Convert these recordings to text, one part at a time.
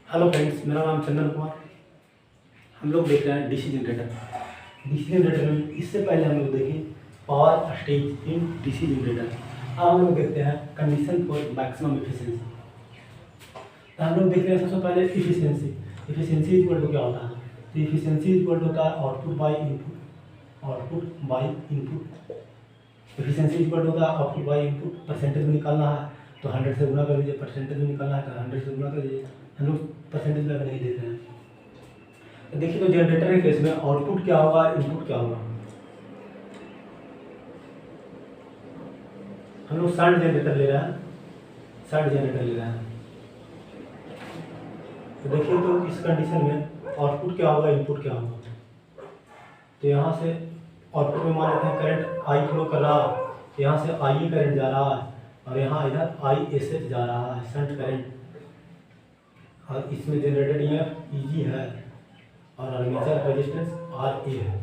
Hello friends, मेरा नाम चंदन कुमार। हम लोग देख रहे हैं डीसी जनरेटर। डीसी जनरेटर में इससे पहले हम लोग देखें power stage in DC generator. अब हम लोग देखते हैं कंडीशन फॉर मैक्सिमम एफिशिएंसी। तो हम लोग देखते हैं सबसे पहले इफिशिएंसी। इफिशिएंसी इक्वल टू क्या होता है? तो इफिशिएंसी इक्वल टू होता है output by input. Output by input efficiency equal to होता है आउटपुट बाई इनपुट। परसेंटेज में निकालना है तो 100 से गुना कर दीजिए, परसेंटेज में निकालना है तो 100 से गुना कर दीजिए। हम लोग परसेंटेज में नहीं देते हैं। तो देखिए, तो जनरेटर के केस में आउटपुट क्या होगा, इनपुट क्या होगा। हम लोग शंट जनरेटर ले रहे हैं, शंट जनरेटर ले रहे हैं। तो देखिए, तो इस कंडीशन में आउटपुट क्या होगा, इनपुट क्या होगा। तो यहाँ से आउटपुट में मान लेते हैं करंट आई फ्लो कर रहा है, यहाँ से आई करंट जा रहा है और यहाँ इधर आई एस एच जा रहा है, शंट करंट। और इसमें जनरेटेड ईएमएफ ईजी है और आर्मेचर रेजिस्टेंस आर ए है।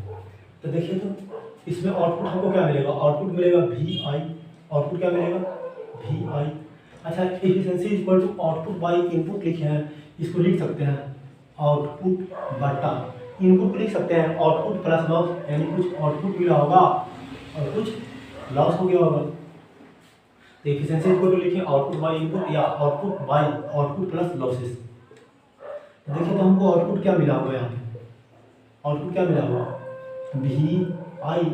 तो देखिए, तो इसमें आउटपुट हमको क्या मिलेगा, आउटपुट मिलेगा वी आई। आउटपुट क्या मिलेगा, वी आई। अच्छा, efficiency equal to output by input लिखे हैं, इसको लिख सकते हैं आउटपुट बटा इनपुट को लिख सकते हैं आउटपुट प्लस लॉस, यानी कुछ आउटपुट मिला होगा और कुछ लॉस हो गया होगा। तो एफिशिएंसी इक्वल टू लिखिए आउटपुट बाई इनपुट या output by output plus losses. देखिए, तो हमको आउटपुट क्या मिला होगा, यहाँ पे आउटपुट क्या मिला होगा, V I.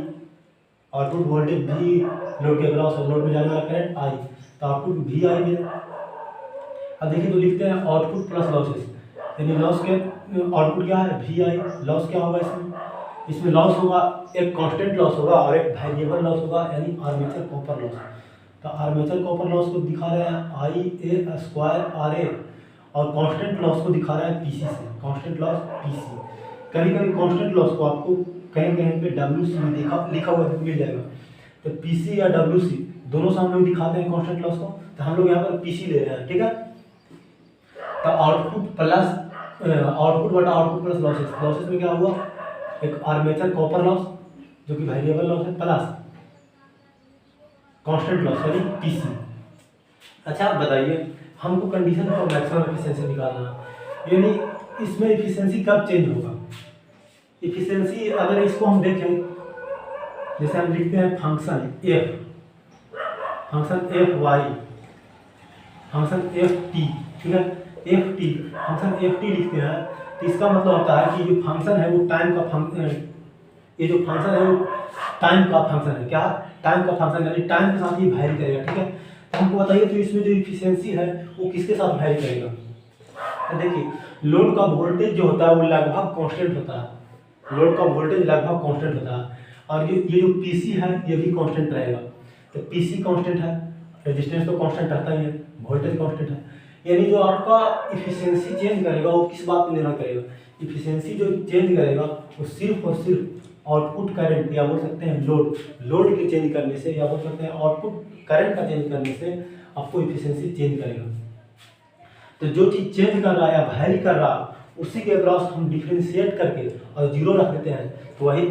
Output voltage V load के अक्रॉस लोड में जाने वाला करंट आई, तो आउटपुट वी आई मिला। अब देखिए, तो लिखते हैं आउटपुट प्लस लॉसेस, यानी लॉस के आउटपुट क्या है, वी आई। लॉस क्या होगा इसमें लॉस होगा, एक कांस्टेंट लॉस होगा और एक वेरिएबल लॉस होगा, यानी आर्मेचर कॉपर लॉस। तो आर्मेचर कॉपर लॉस को दिखा रहे हैं आई ए स्क्वायर आर ए, और कांस्टेंट लॉस को दिखा रहा है पीसी से, कांस्टेंट लॉस पीसी। कहीं कहीं कांस्टेंट लॉस को आपको कहीं कहीं पे डब्ल्यू सी में लिखा हुआ मिल जाएगा। तो पीसी या डब्ल्यू सी दोनों से हम लोग दिखाते हैं कांस्टेंट लॉस को, तो हम लोग यहाँ पर पीसी ले रहे हैं, ठीक है। तो आउटपुट प्लस आउटपुट बटा आउटपुट प्लस लॉसेस। लॉसेस में क्या हुआ, एक आर्मेचर कॉपर लॉस जो कि वेरिएबल लॉस है, प्लस कांस्टेंट लॉस यानी पीसी। अच्छा, आप बताइए, हमको कंडीशन फॉर मैक्सिमम एफिशिएंसी निकालना है, यानी इसमें एफिशिएंसी कब चेंज होगा। एफिशिएंसी अगर इसको हम देखें, जैसे हम लिखते हैं function F, function F Y, function F T, ठीक है। F T, function F T लिखते हैं, तो इसका मतलब होता है कि जो फंक्शन है वो टाइम का फंक्शन, ये जो फंक्शन है वो टाइम का फंक्शन है। क्या, टाइम का फंक्शन, यानी टाइम के साथ ही वैरी करेगा, ठीक है। तो हमको बताइए, तो इसमें जो इफिशियंसी है वो किसके साथ वैरी करेगा। तो देखिए, लोड का वोल्टेज जो होता है वो लगभग कांस्टेंट होता है, लोड का वोल्टेज लगभग कांस्टेंट होता है, और ये जो पीसी है ये भी कांस्टेंट रहेगा। तो पीसी कांस्टेंट है, रेजिस्टेंस तो कांस्टेंट रहता ही है, वोल्टेज कांस्टेंट है। यानी जो आपका इफिशियंसी चेंज करेगा वो किस बात पर निर्भर करेगा, इफिशियंसी जो चेंज करेगा वो सिर्फ और सिर्फ आउटपुट करंट या बोल सकते हैं लोड के चेंज करने से, या बोल सकते हैं आउटपुट करंट का चेंज करने से आपको इफिशियंसी चेंज करेगा। तो जो चीज़ चेंज कर रहा है या वैरी कर रहा है उसी के अक्रॉस हम डिफ्रेंशिएट करके और जीरो रख देते हैं, तो वही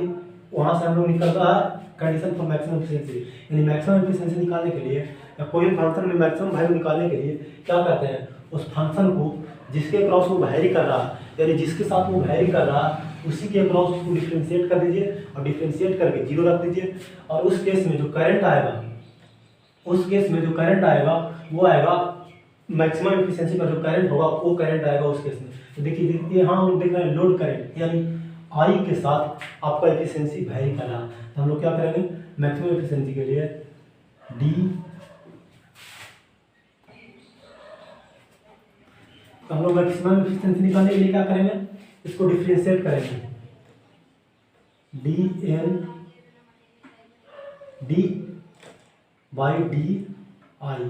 वहाँ से हम लोग निकल रहा है कंडीशन फॉर मैक्सिमम एफिशिएंसी। यानी मैक्सिमम एफिशिएंसी निकालने के लिए या कोई फंक्शन में मैक्सिमम वैल्यू निकालने के लिए क्या करते हैं, उस फंक्शन को जिसके अक्रॉस वो वैरी कर रहा है, यानी जिसके साथ वो वैरी कर रहा है उसी के अक्रॉस उसको डिफ्रेंशिएट कर दीजिए और डिफ्रेंशिएट करके जीरो रख दीजिए। और उस केस में जो करंट आएगा, उस केस में जो करंट आएगा वो आएगा मैक्सिमम एफिशिएंसी का जो करंट होगा वो करंट आएगा उस केस में। तो देखिए, यहाँ हम लोग देख रहे हैं लोड करंट, यानी आई के साथ आपका एफिशिएंसी वैरी कर रहा है। तो हम लोग क्या करेंगे, मैक्सिमम एफिशिएंसी के लिए डी, तो हम लोग मैक्सिमम एफिशिएंसी निकालने के लिए क्या करेंगे, इसको डिफ्रेंशिएट करेंगे, D N D by D I.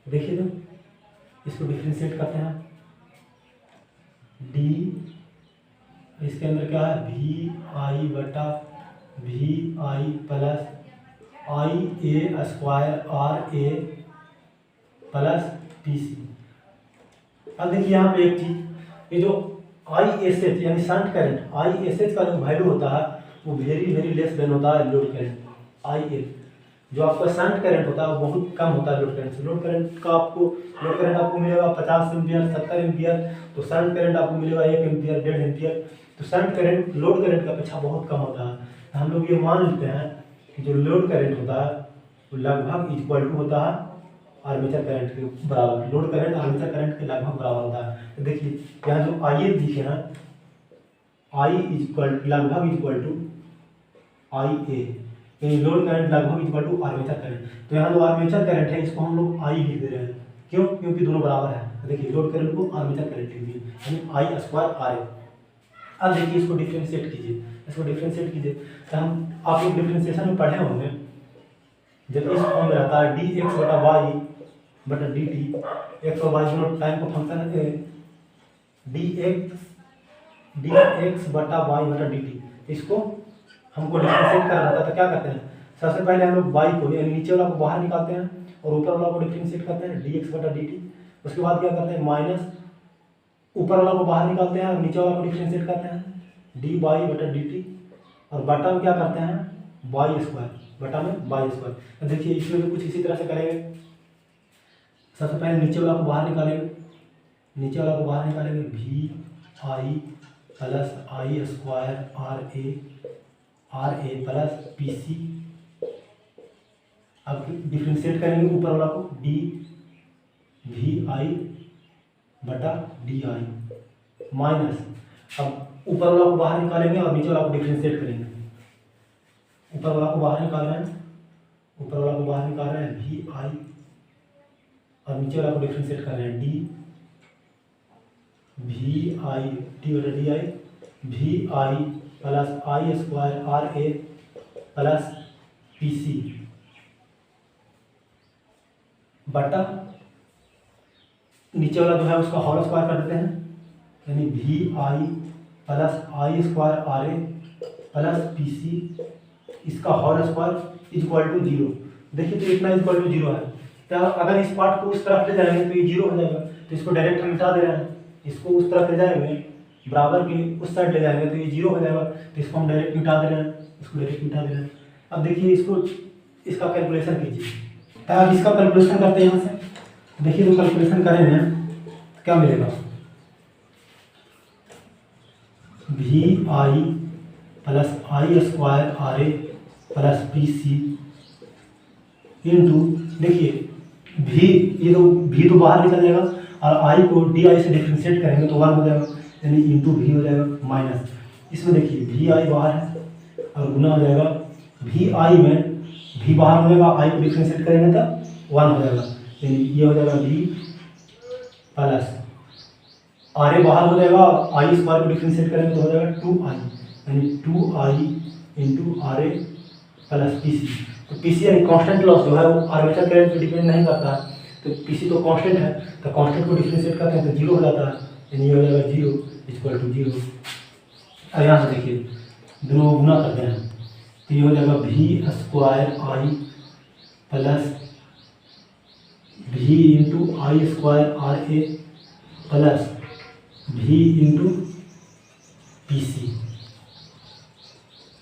देखिए, तो इसको डिफ्रेंशिएट करते हैं, डी इसके अंदर क्या है, वी आई बटा V I plus I A square R A plus P C. अब देखिए, यहाँ पे एक चीज़, ये जो आई एस एच यानी shunt current, I S H का जो वैल्यू होता है वो वेरी वेरी लेस देन होता है लोड करंट आई एल। जो आपका शंट करंट होता है वो बहुत कम होता है लोड करंट से। लोड करंट आपको मिलेगा 50 एम्पियर, 70 एम्पियर। तो शंट करंट आपको मिलेगा 1 एम्पियर, 1.5 एम्पियर। तो शंट करंट लोड करंट की अपेक्षा बहुत कम होता है। तो हम लोग ये मान लेते हैं कि जो लोड करंट होता है वो लगभग इक्वल टू होता है आर्मेचर करंट के बराबर। लोड करंट आर्मेचर करंट के लगभग बराबर होता है। तो देखिए यहाँ जो आई दिखे ना, आई लगभग equal to I A, load current लगभग इक्वल टू आर्मेचर करंट। तो यहाँ जो आर्मेचर करंट है इसको हम लोग आई लिख दे रहे हैं। क्यों? क्योंकि दोनों बराबर है। तो देखिए लोड करंट को आर्मेचर करंट लिख दिए, यानी आई स्क्वायर आर ए। अब देखिए इसको डिफ्रेंशिएट कीजिए। तो हम आप लोग डिफ्रेंशिएशन में पढ़े होंगे, जब इस फॉर्म में रहता है डी एक्स बटा वाई बटा डी टी। एक्स और वाई दोनों टाइम का फंक्शन है। डी एक्स बटा वाई बटा डी टी, इसको हमको डिफ्रेंशिएट करना था। तो क्या करते हैं, सबसे पहले हम लोग वाई को यानी नीचे वाला को बाहर निकालते हैं और ऊपर वाला को डिफ्रेंशिएट करते हैं डी एक्स बटा डी टी। उसके बाद क्या करते हैं, माइनस ऊपर वाला को बाहर निकालते हैं और नीचे वाला को डिफ्रेंशिएट करते हैं डी वाई बटा डी टी। और बटा में क्या करते हैं, वाई स्क्वायर, बटा में वाई स्क्वायर। देखिए इसमें भी कुछ इसी तरह से करेंगे। सबसे पहले नीचे वाला को बाहर निकालेंगे, V I plus I square R A plus P C. अब डिफ्रेंशिएट करेंगे ऊपर वाला को, डी वी आई बटा डी आई माइनस, अब ऊपर वाला को बाहर निकालेंगे और नीचे वाला को डिफ्रेंशिएट करेंगे। ऊपर वाला को बाहर निकाल रहे हैं वी आई, और नीचे वाला को डिफ्रेंशिएट कर रहे हैं डी वी आई टी बटा D I, V I plus I square R A plus P C बटा नीचे वाला जो है उसका होल स्क्वायर कर देते हैं, यानी V I plus I square R A plus P C, इसका होल स्क्वायर इक्वल टू 0। देखिए तो इतना इक्वल टू 0 है। तो अगर इस पार्ट को उस तरफ ले जाएंगे तो ये 0 हो जाएगा। तो इसको डायरेक्ट हम मिटा दे रहे हैं, इसको उस तरफ ले जाएंगे, बराबर के उस साइड ले जाएंगे तो ये 0 हो जाएगा। तो इसको हम डायरेक्ट मिटा दे रहे हैं, अब देखिए इसका कैलकुलेशन कीजिए। तो अब इसका कैलकुलेशन करते हैं यहाँ से। देखिए तो कैलकुलेशन करेंगे तो क्या मिलेगा, V I plus I square R A plus P C into, देखिए भी ये तो भी तो बाहर निकल जाएगा और आई को डी आई से डिफ्रेंशिएट करेंगे तो 1 हो जाएगा, यानी इंटू भी हो जाएगा माइनस। इसमें देखिए वी आई बाहर है और गुना हो जाएगा वी आई में, भी बाहर हो जाएगा, आई को डिफ्रेंशिएट करेंगे तो 1 हो जाएगा, यानी ये हो जाएगा वी प्लस आर ए बाहर हो जाएगा, आई स्क्वायर को डिफ्रेंशिएट करेंगे तो हो जाएगा 2i, यानी 2i into R A plus P C. तो पी सी यानी कॉन्स्टेंट लॉस जो है वो आर्मेचर करंट पे डिपेंड नहीं करता है। तो पी सी तो कांस्टेंट है, तो कांस्टेंट को डिफ्रेंशिएट करते हैं तो 0 हो जाता है, यानी ये हो जाएगा 0 इक्वल टू 0। अब यहाँ से देखिए दोनों गुना करते हैं तो ये हो जाएगा वी स्क्वायर आई प्लस भी into I square R A plus भी इंटू पी सी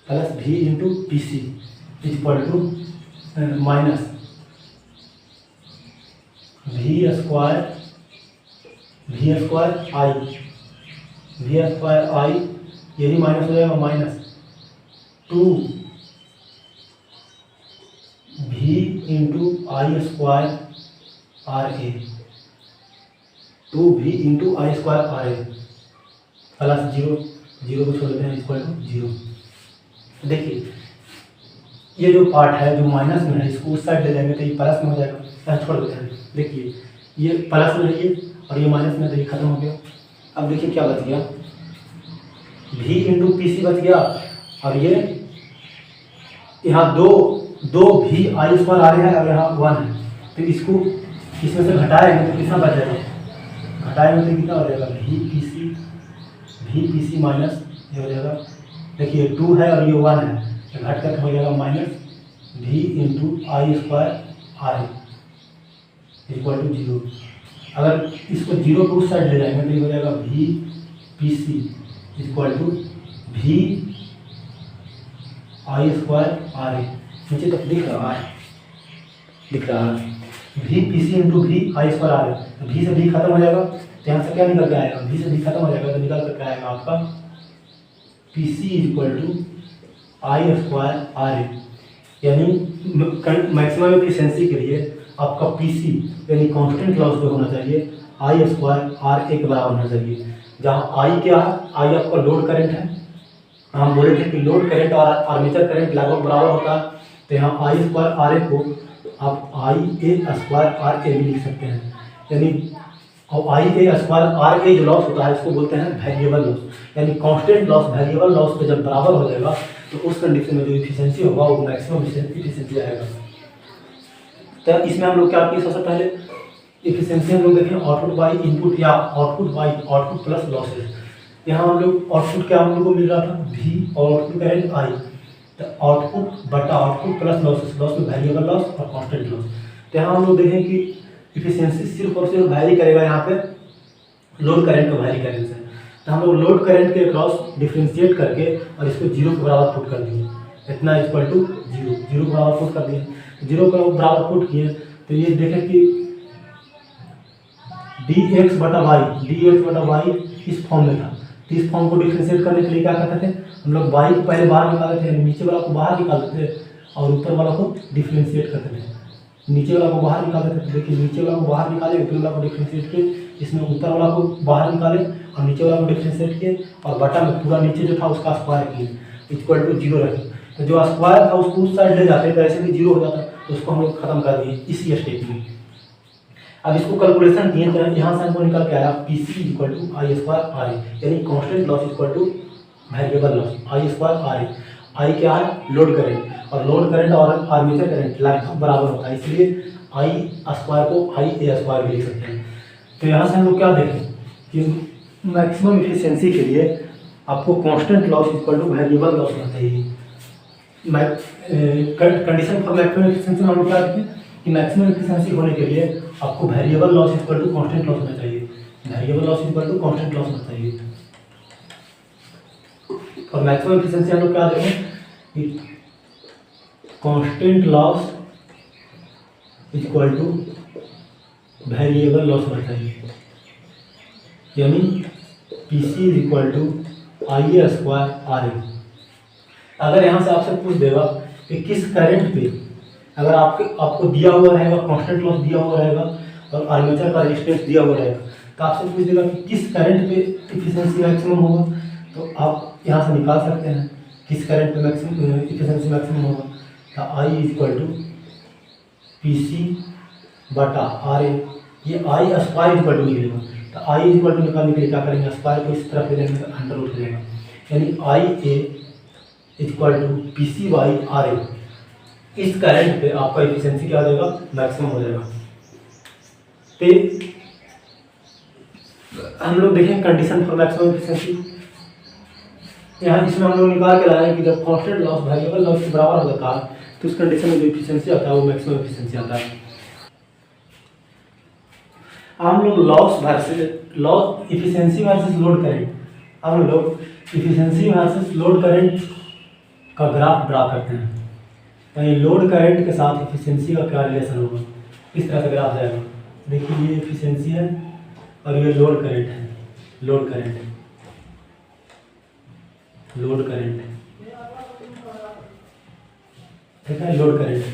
प्लस भी into P C equal to minus V square I, यही माइनस हो जाएगा, माइनस 2 भी into I square R A, 2 भी into I square R A plus 0 को छोड़ देते हैं इक्वल टू 0। देखिए ये जो पार्ट है जो माइनस में है इसको उस साइड ले जाएंगे तो ये प्लस में हो जाएगा, यहाँ छोड़ देते हैं। देखिए ये प्लस में है ये और ये माइनस में, तो ये खत्म हो गया। अब देखिए क्या बच गया, भी इंटू पी सी बच गया, और ये यहाँ दो भी आई स्क्वायर आ रहे हैं और यहाँ 1 है, तो इसको इसमें से घटाएंगे तो कितना बच जाएगा, घटाएंगे तो कितना हो जाएगा, भी पी सी माइनस ये हो जाएगा, देखिए 2 है और ये 1 है, तो घट करके हो जाएगा माइनस भी into I square R equal to 0। अगर इसको 0 को उस साइड ले जाएंगे तो ये हो जाएगा भी पी सी इक्वल टू भी आई स्क्वायर आर ए, नीचे तक दिख रहा है। दिख रहा है, V P C into V I square R है। वी से वी खत्म हो जाएगा तो यहाँ से क्या निकल के आएगा, वी से वी खत्म हो जाएगा तो निकल करके आएगा आपका P C is equal to I square R A. यानी मैक्सिमम एफिशिएंसी के लिए आपका पी सी यानी कांस्टेंट लॉस जो होना चाहिए आई स्क्वायर आर ए के बराबर होना चाहिए। जहाँ आई क्या है, आई आपका लोड करंट है। हम बोले थे कि लोड करंट और आर्मेचर करंट लगभग बराबर होता है, तो यहाँ आई स्क्वायर आर ए को आप आई ए स्क्वायर आर ए भी लिख सकते हैं। यानी और आई ए स्क्वायर आर ए जो लॉस होता है इसको बोलते हैं वेरिएबल लॉस, यानी कांस्टेंट लॉस वेरिएबल लॉस पे जब बराबर हो जाएगा तो उस कंडीशन में जो इफिशिएंसी होगा वो मैक्सिमम इफिशिएंसी आएगा। तो इसमें हम लोग क्या किए, सबसे पहले इफिशिएंसी हम लोग देखें आउटपुट बाई इनपुट या output by output plus losses. यहाँ हम लोग आउटपुट क्या हम लोग को मिल रहा था वी और आउटपुट करंट आई, तो आउटपुट बटा आउटपुट प्लस लॉसेस, लॉस में वेरिएबल लॉस और कांस्टेंट लॉस। तो यहाँ हम लोग देखें कि इफिशिएंसी सिर्फ और सिर्फ वैरी करेगा यहाँ पे लोड करंट को वैरी करने से। तो हम लोग लोड करंट के क्रॉस डिफ्रेंशिएट करके और इसको जीरो के बराबर पुट कर दिए, इतना इक्वल टू जीरो, जीरो के बराबर पुट कर दिए। जीरो के बराबर पुट किए तो ये देखें कि डी एक्स बटा वाई इस फॉर्म में था। तो इस फॉर्म को डिफ्रेंशिएट करने के लिए क्या करते थे हम लोग, वाई को पहले बाहर निकालते थे, नीचे वाला को बाहर निकालते थे और ऊपर वाला को डिफ्रेंशिएट करते थे। नीचे वाला को बाहर निकालते थे, देखिए नीचे वाला को बाहर निकाले, ऊपर वाला को डिफ्रेंशिएट किए, इसमें ऊपर वाला को बाहर निकाले और नीचे वाला को डिफ्रेंशिएट किए और बटा में पूरा नीचे जो था उसका स्क्वायर किए इक्वल टू जीरो रखे। तो जो स्क्वायर था उसको उस साइड ले जाते तो ऐसे भी जीरो हो जाता, तो उसको हम लोग खत्म कर दिए इसी स्टेप में। अब इसको कैलकुलेशन किए तो यहाँ से हमको निकल के आया P C equal to I square R A, यानी constant loss equal to variable loss I square R A. I क्या है लोड करंट, और लोड करंट और आर्मेचर करंट लगभग बराबर होता है, इसलिए आई स्क्वायर को आई ए स्क्वायर भी लिख सकते हैं। तो यहाँ से हम लोग क्या देखें कि मैक्सिमम एफिशिएंसी के लिए आपको constant loss equal to variable loss होना चाहिए। कंडीशन फॉर मैक्सिमम एफिशिएंसी में हम लोग क्या देखें कि मैक्सिमम एफिशिएंसी होने के लिए आपको variable loss equal to constant loss होना चाहिए, variable loss equal to constant loss होना चाहिए। और मैक्सिमम एफिशिएंसी हम लोग क्या देखें कि constant loss equal to variable loss होना चाहिए, यानी P C is equal to I A square R A. अगर यहाँ से आपसे पूछ देगा कि किस करंट पे अगर आपको दिया हुआ रहेगा कांस्टेंट लॉस दिया हुआ रहेगा और आर्मेचर का रेजिस्टेंस दिया हुआ रहेगा, तो आपसे पूछ देगा कि किस करंट पे एफिशिएंसी मैक्सिमम होगा, तो आप यहाँ से निकाल सकते हैं किस करंट पे मैक्सिमम एफिशिएंसी मैक्सिमम होगा। तो I is equal to P C बटा आर ए, ये आई स्क्वायर इक्वल टू निकलेगा। तो आई इक्वल टू निकालने के लिए क्या करेंगे, स्क्वायर को इस तरफ ले लेंगे तो अंडर रूट हो जाएगा, यानी I A equal to P C by R A. इस करंट पे आपका एफिशिएंसी क्या हो जाएगा मैक्सिमम हो जाएगा। तो हम लोग देखें कंडीशन फॉर मैक्सिमम एफिशिएंसी, यहाँ इसमें हम लोग निकाल के लाए कि जब कांस्टेंट लॉस वेरिएबल लॉस के बराबर हो जाता है तो उस कंडीशन में जो एफिशिएंसी आता है वो मैक्सिमम एफिशिएंसी आता है। हम लोग loss efficiency versus load current, हम लोग एफिशिएंसी वर्सेस लोड करंट का ग्राफ ड्रा करते हैं। यानी लोड करंट के साथ एफिशिएंसी का क्या रिलेशन होगा, इस तरह से ग्राफ जाएगा। देखिए ये एफिशिएंसी है और ये लोड करंट है, लोड करंट ठीक है, लोड करंट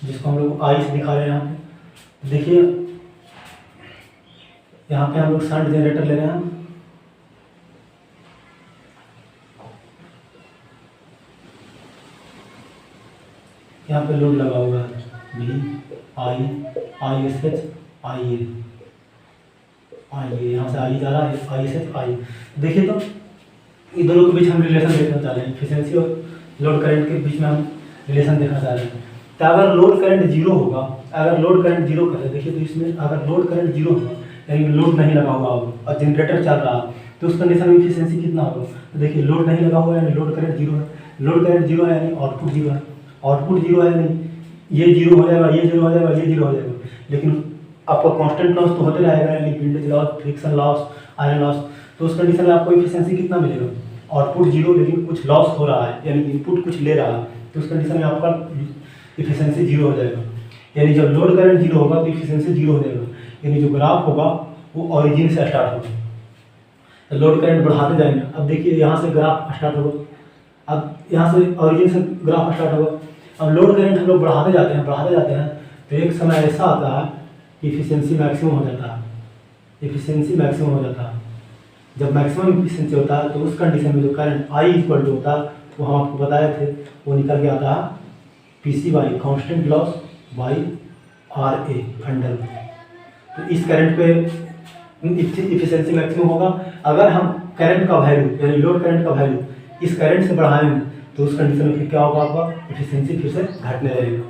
जिसको हम लोग आई से दिखा रहे हैं यहाँ पे। देखिए यहाँ पे हम लोग शंट जनरेटर ले रहे हैं, यहाँ पे लोड लगा हुआ है V I S H I A, यहाँ से आई जा रहा है आई एस एच आई। देखिए तो इन दोनों के बीच हम रिलेशन देखना चाह रहे हैं, एफिशिएंसी और लोड करंट के बीच में हम रिलेशन देखना चाह रहे हैं। तो अगर लोड करंट जीरो होगा, अगर लोड करंट जीरो करें, देखिए तो इसमें अगर लोड करंट जीरो होगा यानी लोड नहीं लगा हुआ होगा और जनरेटर चल रहा है तो उस कंडीशन में एफिशिएंसी कितना होगा। तो देखिए लोड नहीं लगा हुआ है यानी लोड करंट जीरो है, लोड करंट जीरो है यानी आउटपुट जीरो है, आउटपुट जीरो है यानी ये जीरो हो जाएगा, ये जीरो हो जाएगा, ये जीरो हो जाएगा। लेकिन आपका कांस्टेंट लॉस तो होते रहेगा, यानी windage loss, friction loss, iron loss. तो उस कंडीशन में आपको एफिशिएंसी कितना मिलेगा, आउटपुट जीरो लेकिन कुछ लॉस हो रहा है यानी इनपुट कुछ ले रहा है, तो उस कंडीशन में आपका इफिशियंसी जीरो हो जाएगा। यानी जब लोड करंट जीरो होगा तो इफिशियंसी जीरो हो जाएगा। यानी जो ग्राफ होगा वो ऑरिजिन से स्टार्ट होगा, तो लोड करंट बढ़ाते जाएंगे। अब देखिए यहाँ से ग्राफ स्टार्ट होगा, अब यहाँ से ऑरिजिन से ग्राफ स्टार्ट होगा। अब लोड करंट हम लोग बढ़ाते जाते हैं तो एक समय ऐसा आता है कि इफिशियंसी मैक्सिमम हो जाता है। जब मैक्सिमम इफिशियंसी होता है तो उस कंडीशन में जो करंट आई इक्वल टू होता है वो हम आपको बताए थे, वो निकल के आता है PC by constant loss by RA under. तो इस करंट पे इफिशियंसी मैक्सिमम होगा। अगर हम करंट का वैल्यू यानी लोड करंट का वैल्यू इस करंट से बढ़ाएंगे तो उस कंडीशन में फिर क्या होगा, आपका इफिशियंसी फिर से घटने लगेगा।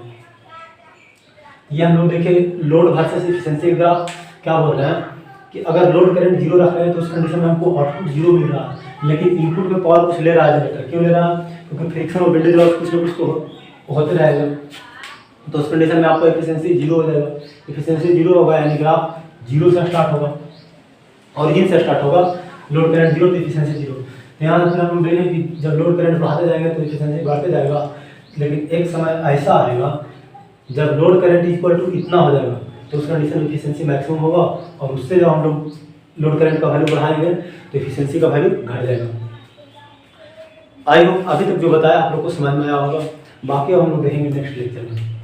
ये हम लोग देखे लोड वर्सेस इफिशियंसी का क्या बोल रहे हैं कि अगर लोड करंट जीरो रख रहे हैं तो उस कंडीशन में हमको आउटपुट जीरो मिल रहा है, लेकिन इनपुट में पावर कुछ ले रहा है जनरेटर। क्यों ले रहा है? क्योंकि फ्रिक्शन और विंडेज लॉस कुछ ना कुछ तो होते रहेगा। तो उस कंडीशन में आपका इफिशियंसी जीरो हो जाएगा। इफिशियंसी जीरो होगा यानी ग्राफ जीरो से स्टार्ट होगा, ऑरिजिन से स्टार्ट होगा। लोड करंट जीरो तो इफिशियंसी जीरो। यहाँ फिर हम देखें कि जब लोड करंट बढ़ाते जाएंगे तो इफिशियंसी बढ़ते जाएगा, लेकिन एक समय ऐसा आएगा जब लोड करंट इक्वल टू इतना हो जाएगा तो उस कंडीशन में इफिशियंसी मैक्सिमम होगा, और उससे जब हम लोग लोड करंट का वैल्यू बढ़ाएंगे तो इफिशियंसी का वैल्यू घट जाएगा। आई होप अभी तक जो बताया आप लोग को समझ में आया होगा। बाकी हम लोग देखेंगे नेक्स्ट लेक्चर में।